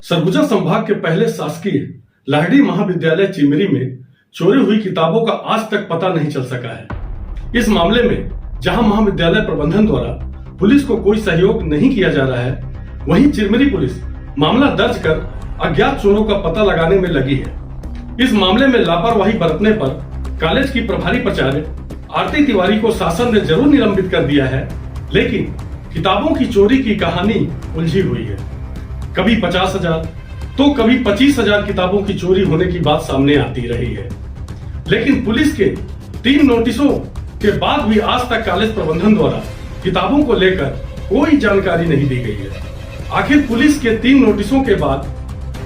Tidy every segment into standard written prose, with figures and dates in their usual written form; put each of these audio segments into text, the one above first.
सरगुजा संभाग के पहले शासकीय लाहिड़ी महाविद्यालय चिमरी में चोरी हुई किताबों का आज तक पता नहीं चल सका है। इस मामले में जहां महाविद्यालय प्रबंधन द्वारा पुलिस को कोई सहयोग नहीं किया जा रहा है, वहीं चिरमिरी पुलिस मामला दर्ज कर अज्ञात चोरों का पता लगाने में लगी है। इस मामले में लापरवाही बरतने पर कॉलेज की प्रभारी प्राचार्य आरती तिवारी को शासन ने जरूर निलंबित कर दिया है, लेकिन किताबों की चोरी की कहानी उलझी हुई है। कभी 50,000 तो कभी 25,000 किताबों की चोरी होने की बात सामने आती रही है, लेकिन पुलिस के 3 नोटिसों के बाद भी आज तक कॉलेज प्रबंधन द्वारा किताबों को लेकर कोई जानकारी नहीं दी गई है। आखिर पुलिस के 3 नोटिसों के बाद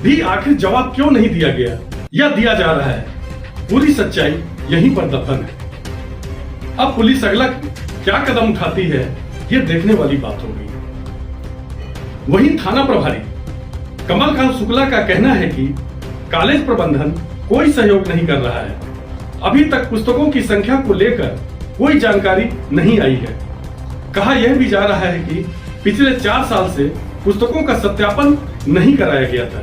भी आखिर जवाब क्यों नहीं दिया गया या दिया जा रहा है? पूरी सच्चाई यहीं पर दफन है। अब पुलिस अगला क्या कदम उठाती है, ये देखने वाली बात होगी। वहीं थाना प्रभारी कमलकांत शुक्ला का कहना है कि कॉलेज प्रबंधन कोई सहयोग नहीं कर रहा है। अभी तक पुस्तकों की संख्या को लेकर कोई जानकारी नहीं आई है। कहा यह भी जा रहा है कि पिछले 4 साल से पुस्तकों का सत्यापन नहीं कराया गया था।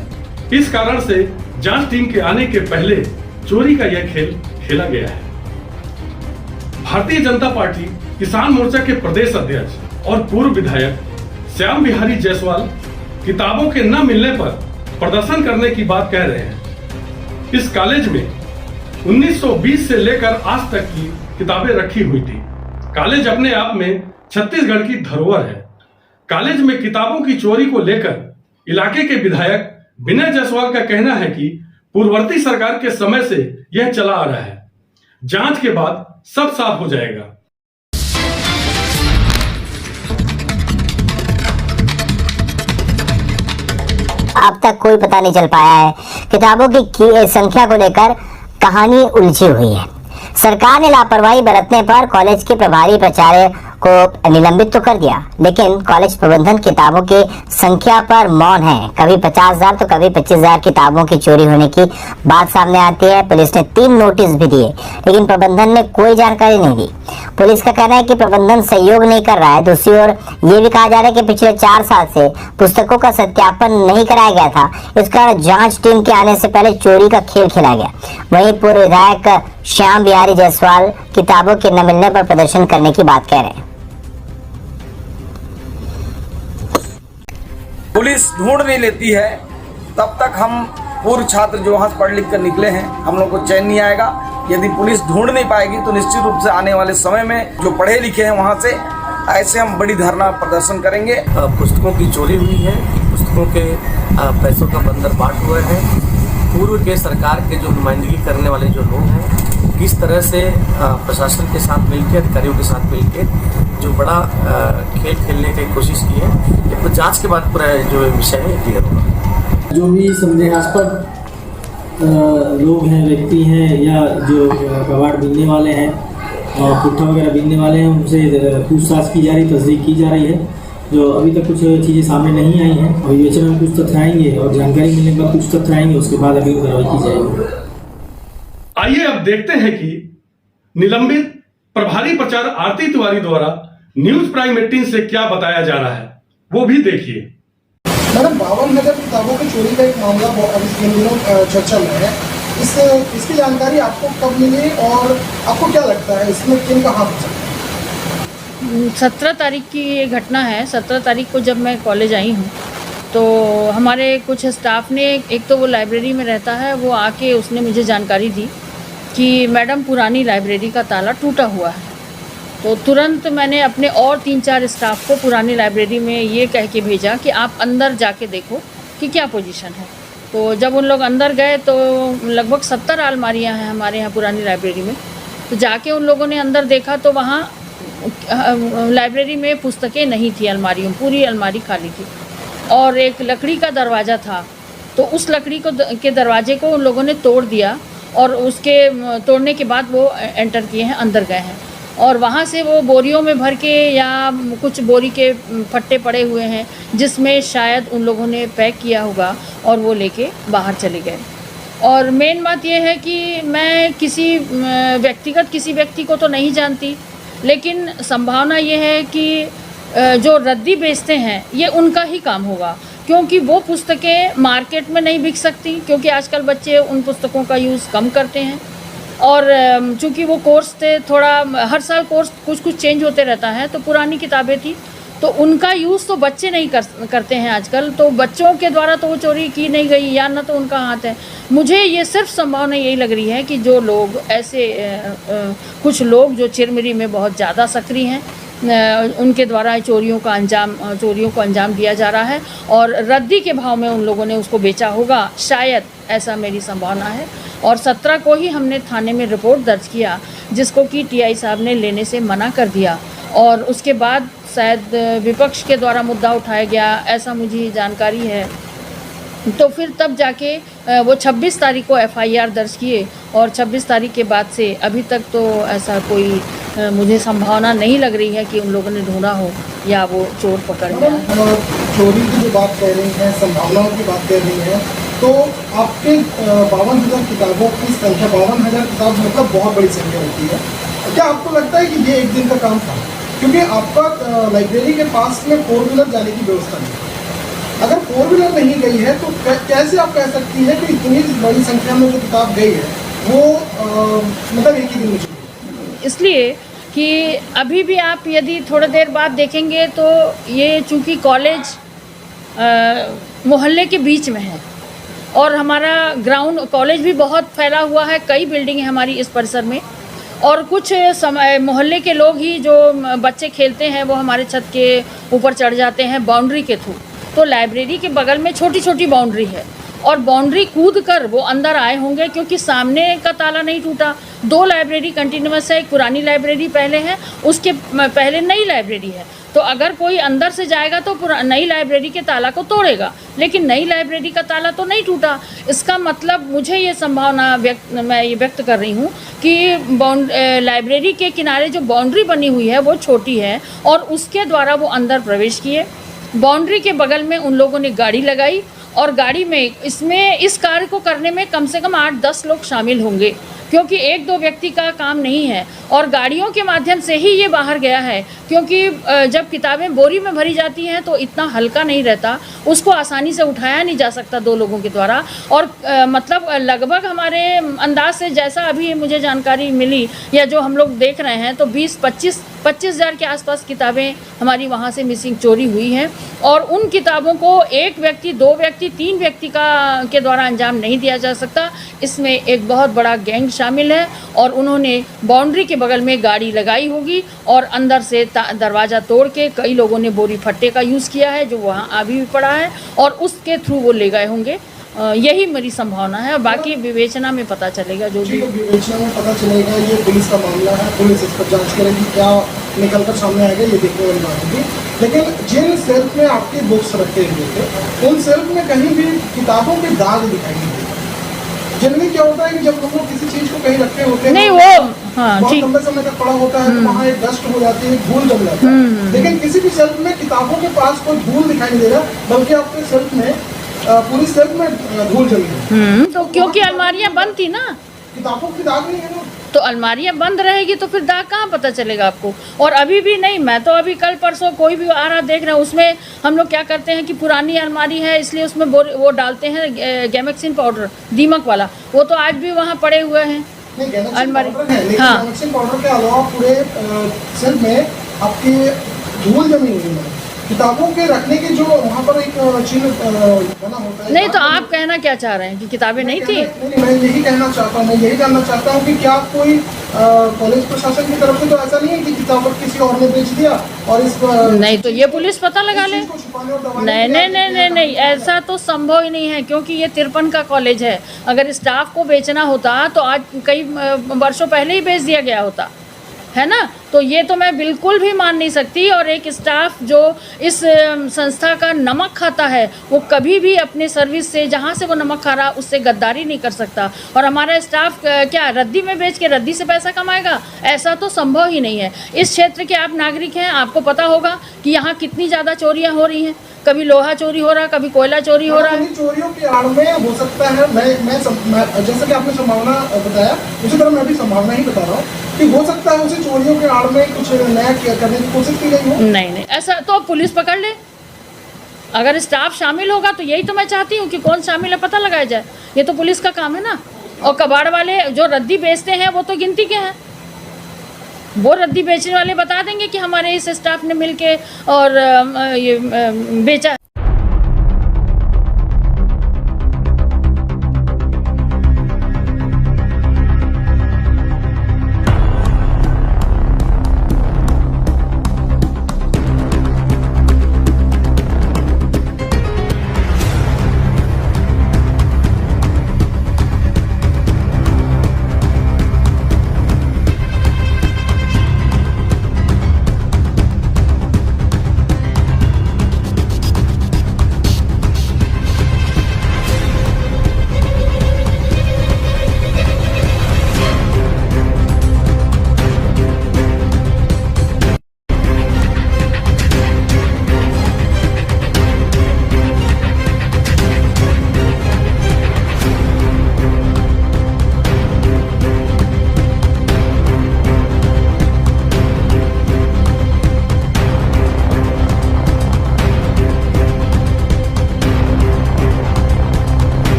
इस कारण से जांच टीम के आने के पहले चोरी का यह खेल खेला गया है। भारतीय जनता पार्टी किसान मोर्चा के प्रदेश अध्यक्ष और पूर्व विधायक श्याम बिहारी जायसवाल किताबों के न मिलने पर प्रदर्शन करने की बात कह रहे हैं। इस कॉलेज में 1920 से लेकर आज तक की किताबें रखी हुई थी। कॉलेज अपने आप में छत्तीसगढ़ की धरोहर है। कॉलेज में किताबों की चोरी को लेकर इलाके के विधायक विनय जायसवाल का कहना है कि पूर्ववर्ती सरकार के समय से यह चला आ रहा है। जांच के बाद सब साफ हो जाएगा। अब तक कोई पता नहीं चल पाया है। किताबों की संख्या को लेकर कहानी उलझी हुई है। सरकार ने लापरवाही बरतने पर कॉलेज के प्रभारी प्राचार्य को निलंबित तो कर दिया, लेकिन कॉलेज प्रबंधन किताबों की संख्या पर मौन है। कभी 50,000 तो कभी 25,000 किताबों की चोरी होने की बात सामने आती है। पुलिस ने 3 नोटिस भी दिए, लेकिन प्रबंधन ने कोई जानकारी नहीं दी। पुलिस का कहना है कि प्रबंधन सहयोग नहीं कर रहा है। दूसरी ओर ये भी कहा जा रहा है कि पिछले 4 साल से पुस्तकों का सत्यापन नहीं कराया गया था। इस कारण जांच टीम के आने से पहले चोरी का खेल खेला गया। वहीं पूर्व विधायक श्याम बिहारी जायसवाल किताबों के न मिलने पर प्रदर्शन करने की बात कह रहे हैं। पुलिस ढूंढ नहीं लेती है, तब तक हम पूर्व छात्र जो वहाँ पढ़ लिख कर निकले हैं, हम लोग को चैन नहीं आएगा। यदि पुलिस ढूंढ नहीं पाएगी तो निश्चित रूप से आने वाले समय में जो पढ़े लिखे हैं वहाँ से ऐसे हम बड़ी धरना प्रदर्शन करेंगे। पुस्तकों की चोरी हुई है, पुस्तकों के पैसों का बंदर बाट हुआ है। पूर्व के सरकार के जो नुमाइंदगी करने वाले जो लोग हैं, किस तरह से प्रशासन के साथ मिलकर, अधिकारियों के साथ मिलकर जो बड़ा खेल खेलने की कोशिश की है, ये तो जांच के बाद पूरा जो विषय है क्लियर होगा। जो भी संदेहास्पद लोग हैं, व्यक्ति हैं, या जो कबाड़ बीनने वाले हैं और पुट्ठा वगैरह बीनने वाले हैं, उनसे पूछताछ की जा रही, तस्दीक की जा रही है। जो अभी तक कुछ चीज़ें सामने नहीं आई हैं, और विवेचन में कुछ तथ्य आएंगे और जानकारी मिलने के बाद कुछ तथ्य आएंगे, उसके बाद अगली कार्रवाई की जाएगी। आइए अब देखते हैं कि निलंबित प्रभारी प्राचार्य आरती तिवारी द्वारा न्यूज प्राइम 18 से क्या बताया जा रहा है, वो भी देखिए। मैडम, 52,000 किताबों की चोरी का एक मामला इन दिनों चर्चा में है। इसकी जानकारी आपको कब मिली और आपको क्या लगता है इसमें किनका हाथ है? 17 तारीख की ये घटना है। 17 तारीख को जब मैं कॉलेज आई हूँ तो हमारे कुछ स्टाफ ने, एक तो वो लाइब्रेरी में रहता है, वो आके उसने मुझे जानकारी दी कि मैडम पुरानी लाइब्रेरी का ताला टूटा हुआ है। तो तुरंत मैंने अपने और 3-4 स्टाफ को पुरानी लाइब्रेरी में ये कह के भेजा कि आप अंदर जाके देखो कि क्या पोजीशन है। तो जब उन लोग अंदर गए तो लगभग 70 अलमारियां हैं हमारे यहाँ पुरानी लाइब्रेरी में। तो जाके उन लोगों ने अंदर देखा तो वहाँ लाइब्रेरी में पुस्तकें नहीं थी, अलमारियों पूरी अलमारी खाली थी, और एक लकड़ी का दरवाज़ा था। तो उस लकड़ी के दरवाजे को उन लोगों ने तोड़ दिया, और उसके तोड़ने के बाद वो एंटर किए हैं, अंदर गए हैं, और वहाँ से वो बोरियों में भर के, या कुछ बोरी के फट्टे पड़े हुए हैं जिसमें शायद उन लोगों ने पैक किया होगा, और वो लेके बाहर चले गए। और मेन बात ये है कि मैं किसी व्यक्तिगत किसी व्यक्ति को तो नहीं जानती, लेकिन संभावना ये है कि जो रद्दी बेचते हैं ये उनका ही काम होगा, क्योंकि वो पुस्तकें मार्केट में नहीं बिक सकती, क्योंकि आजकल बच्चे उन पुस्तकों का यूज़ कम करते हैं। और चूँकि वो कोर्स थे, थोड़ा हर साल कोर्स कुछ चेंज होते रहता है, तो पुरानी किताबें थी तो उनका यूज़ तो बच्चे नहीं करते हैं आजकल, तो बच्चों के द्वारा तो वो चोरी की नहीं गई या ना तो उनका हाथ है। मुझे ये सिर्फ संभावना यही लग रही है कि जो लोग ऐसे कुछ लोग जो चिरमिरी में बहुत ज़्यादा सक्रिय हैं, उनके द्वारा चोरियों को अंजाम दिया जा रहा है और रद्दी के भाव में उन लोगों ने उसको बेचा होगा, शायद ऐसा मेरी संभावना है। और 17 को ही हमने थाने में रिपोर्ट दर्ज किया, जिसको कि टीआई साहब ने लेने से मना कर दिया और उसके बाद शायद विपक्ष के द्वारा मुद्दा उठाया गया, ऐसा मुझे जानकारी है। तो फिर तब जाके वो 26 तारीख को एफआईआर दर्ज किए और 26 तारीख के बाद से अभी तक तो ऐसा कोई मुझे संभावना नहीं लग रही है कि उन लोगों ने ढूंढा हो या वो चोर पकड़ लिया है। चोरी की जो बात कर रही हैं, संभावनाओं की बात कर रही हैं, तो आपके 52,000 किताबों की संख्या, 52,000 किताब मतलब बहुत बड़ी संख्या होती है। क्या आपको लगता है कि ये एक दिन का काम था? क्योंकि आपका लाइब्रेरी के पास में 4 व्हीलर जाने की व्यवस्था नहीं। अगर 4 व्हीलर नहीं गई है तो कैसे आप कह सकती हैं कि इतनी बड़ी संख्या में जो किताब गई है वो मतलब एक ही दिन में? इसलिए कि अभी भी आप यदि थोड़ी देर बाद देखेंगे तो ये चूँकि कॉलेज मोहल्ले के बीच में है और हमारा ग्राउंड कॉलेज भी बहुत फैला हुआ है, कई बिल्डिंग है हमारी इस परिसर में और कुछ मोहल्ले के लोग ही जो बच्चे खेलते हैं वो हमारे छत के ऊपर चढ़ जाते हैं बाउंड्री के थ्रू। तो लाइब्रेरी के बगल में छोटी छोटी बाउंड्री है और बाउंड्री कूद कर वो अंदर आए होंगे, क्योंकि सामने का ताला नहीं टूटा। 2 लाइब्रेरी कंटिन्यूअस है, एक पुरानी लाइब्रेरी पहले है, उसके पहले नई लाइब्रेरी है। तो अगर कोई अंदर से जाएगा तो नई लाइब्रेरी के ताला को तोड़ेगा, लेकिन नई लाइब्रेरी का ताला तो नहीं टूटा। इसका मतलब मुझे ये संभावना मैं ये व्यक्त कर रही हूँ कि लाइब्रेरी के किनारे जो बाउंड्री बनी हुई है वो छोटी है और उसके द्वारा वो अंदर प्रवेश किए। बाउंड्री के बगल में उन लोगों ने गाड़ी लगाई और गाड़ी में इस कार्य को करने में कम से कम 8-10 लोग शामिल होंगे, क्योंकि 1-2 व्यक्ति का काम नहीं है और गाड़ियों के माध्यम से ही ये बाहर गया है। क्योंकि जब किताबें बोरी में भरी जाती हैं तो इतना हल्का नहीं रहता, उसको आसानी से उठाया नहीं जा सकता 2 लोगों के द्वारा। और मतलब लगभग हमारे अंदाज से जैसा अभी मुझे जानकारी मिली या जो हम लोग देख रहे हैं तो 20-25 हज़ार के आसपास किताबें हमारी वहाँ से मिसिंग चोरी हुई हैं और उन किताबों को 1 व्यक्ति, 2 व्यक्ति, 3 व्यक्ति के द्वारा अंजाम नहीं दिया जा सकता। इसमें एक बहुत बड़ा गैंग शामिल है और उन्होंने बाउंड्री के बगल में गाड़ी लगाई होगी और अंदर से दरवाज़ा तोड़ के कई लोगों ने बोरी फट्टे का यूज़ किया है जो वहाँ अभी भी पड़ा है और उसके थ्रू वो ले गए होंगे। यही मेरी संभावना है। बाकी विवेचना में पता चलेगा, जो भी विवेचना में पता चलेगा। ये पुलिस का मामला है, पुलिस इस पर जांच करेगी, क्या निकल कर सामने आएगा ये देखने वाली बात होगी। लेकिन जिन सेल्फ में आपके बुक्स रखे हुए थे उन सेल्फ में कहीं भी किताबों के दाग दिखाई नहीं देते। जनरली क्या होता है कि जब हम लोग किसी चीज को कहीं रखे होते हैं नहीं, बहुत लंबे समय तक पड़ा होता है तो वहाँ एक डस्ट हो जाती है, धूल जम जाता है। लेकिन किसी भी सेल्फ में किताबों के पास कोई धूल दिखाई नहीं दे रहा, बल्कि आपके सेल्फ में पूरी सेल्फ में धूल जमी है। तो क्योंकि अलमारियां बंद थी ना, किताबों की दाग नहीं है ना, तो अलमारियां बंद रहेगी तो फिर दाग कहाँ पता चलेगा आपको। और अभी भी नहीं, मैं तो अभी कल परसों कोई भी आ रहा देख रहा हूँ, उसमें हम लोग क्या करते हैं कि पुरानी अलमारी है इसलिए उसमें वो डालते हैं गैमेक्सिन पाउडर, दीमक वाला, वो तो आज भी वहाँ पड़े हुए हैं अलमारी। हाँ, गैमेक्सिन पाउडर के अलावा पूरे सेल्फ में आपकी धूल जमी हुई है। किताबों के रखने के जो वहाँ पर एक चिन्ह बना होता है। नहीं, तो आप कहना क्या चाह रहे हैं कि किताबें नहीं थी? नहीं, मैं यही कहना चाहता हूँ, मैं यही जानना चाहता हूँ कि क्या कोई कॉलेज प्रशासन की तरफ से तो ऐसा नहीं है कि किताबें किसी और ने बेच दिया और इस नहीं, तो ये पुलिस पता लगा ले। नहीं, ऐसा तो संभव ही नहीं है, क्योंकि ये 53 का कॉलेज है। अगर स्टाफ को बेचना होता तो आज कई वर्षों पहले ही बेच दिया गया होता, है ना। तो ये तो मैं बिल्कुल भी मान नहीं सकती। और एक स्टाफ जो इस संस्था का नमक खाता है वो कभी भी अपने सर्विस से, जहाँ से वो नमक खा रहा, उससे गद्दारी नहीं कर सकता। और हमारा स्टाफ क्या रद्दी में बेच के रद्दी से पैसा कमाएगा? ऐसा तो संभव ही नहीं है। इस क्षेत्र के आप नागरिक हैं, आपको पता होगा कि यहाँ कितनी ज़्यादा चोरियाँ हो रही हैं। कभी लोहा चोरी हो रहा, कभी कोयला चोरी हो रहा है। चोरियों के आड़ में हो सकता है, मैं जैसे कि आपने संभावना बताया, उसी तरह मैं भी संभावना ही बता रहा हूँ कि हो सकता है उसे चोरियों के आड़ में कुछ नया करने की कोशिश की गई हो। नहीं, ऐसा तो पुलिस पकड़ ले। अगर स्टाफ शामिल होगा तो यही तो मैं चाहती हूँ कि कौन शामिल है पता लगाया जाए। ये तो पुलिस का काम है ना। और कबाड़ वाले जो रद्दी बेचते हैं वो तो गिनती के हैं, वो रद्दी बेचने वाले बता देंगे कि हमारे इस स्टाफ ने मिलके और ये बेचा।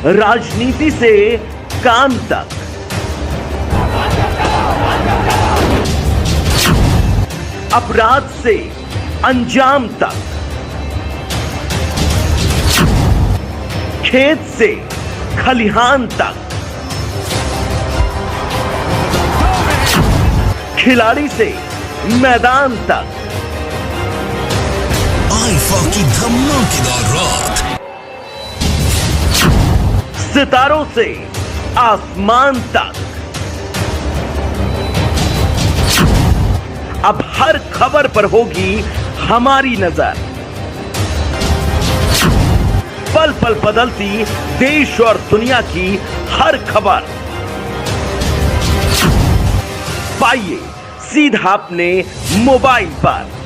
राजनीति से काम तक, अपराध से अंजाम तक, खेत से खलिहान तक, खिलाड़ी से मैदान तक, आईफा की धमाकेदार रात, सितारों से आसमान तक, अब हर खबर पर होगी हमारी नजर। पल पल बदलती देश और दुनिया की हर खबर पाइए सीधा अपने मोबाइल पर।